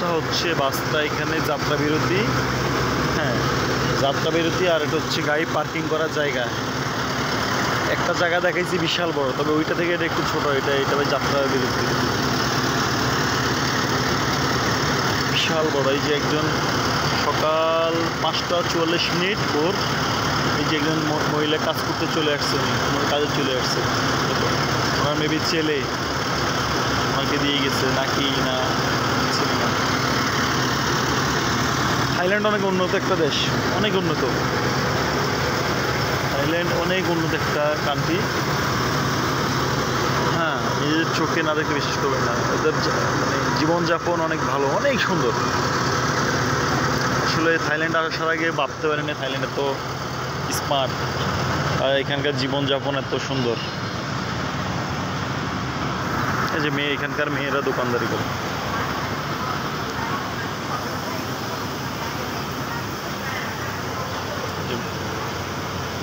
বাসটা হচ্ছে বাসটা এখানে যাত্রা বিরতি। হ্যাঁ, যাত্রা বিরতি। আর এটা হচ্ছে গাড়ি পার্কিং করার জায়গা। একটা জায়গা দেখাইছি বিশাল বড়, তবে ওইটা থেকে এটা একটু ছোট। এটা যাত্রা বিরতি বিশাল বড়। এই যে একজন সকাল 5:44 ভোর, এই যে একজন মহিলা কাজ করতে চলে আসছে, কাজে চলে আসছে। ওনার মেবি ছেলে ওনাকে দিয়ে গেছে নাকি না। থাইল্যান্ড অনেক উন্নত একটা দেশ, অনেক উন্নত। থাইল্যান্ড অনেক উন্নত একটা কান্ট্রি। হ্যাঁ, নিজের চোখে না দেখলে বিশ্বাস করবেন না। ওদের মানে জীবনযাপন অনেক ভালো, অনেক সুন্দর। আসলে থাইল্যান্ড আসার আগে ভাবতে পারি না থাইল্যান্ড এত স্মার্ট আর এখানকার জীবনযাপন এত সুন্দর। এই যে এখানকার মেয়েরা দোকানদারি করে।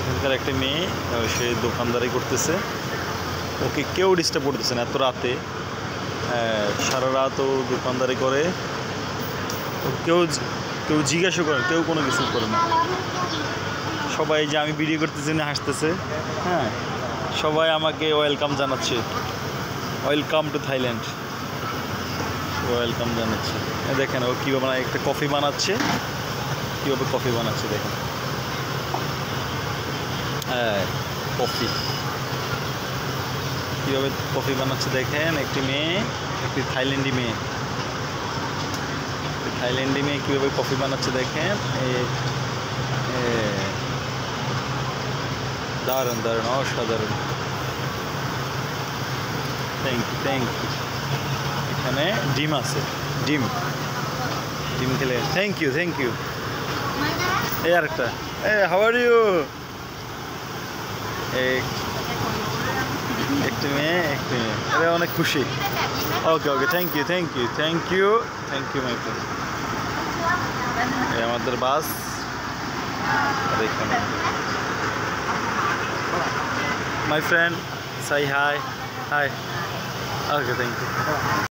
এখানকার একটা মেয়ে, সে দোকানদারি করতেছে। ওকে কেউ ডিস্টার্ব করতেছে না এত রাতে। সারা রাত ও দোকানদারি করে। কেউ কেউ জিজ্ঞাসা করে, কেউ কোনো কিছু করে না। সবাই যে আমি ভিডিও করতেছি না হাসতেছে। হ্যাঁ, সবাই আমাকে ওয়েলকাম জানাচ্ছে, ওয়েলকাম টু থাইল্যান্ড, ওয়েলকাম জানাচ্ছে। দেখেন ও কীভাবে একটা কফি বানাচ্ছে, কীভাবে কফি বানাচ্ছে দেখেন। হ্যাঁ, কফি কীভাবে কফি বানাচ্ছে দেখেন। একটি মেয়ে, একটি থাইল্যান্ডি মেয়ে, থাইল্যান্ডি মেয়ে কীভাবে কফি বানাচ্ছে দেখেন। দারুণ দারুণ, অসাধারণ। Thank you, thank you. এখানে ডিম আছে, ডিম খেলে। Thank you, thank you. এই আরেকটা, হাউ আর ইউ। একটি মেয়ে, আরে অনেক খুশি। Okay okay, thank you, thank you, thank you, thank you my friend. এই আমাদের বাস। আর এখানে my friend, Sai hi hi. Okay, thank you.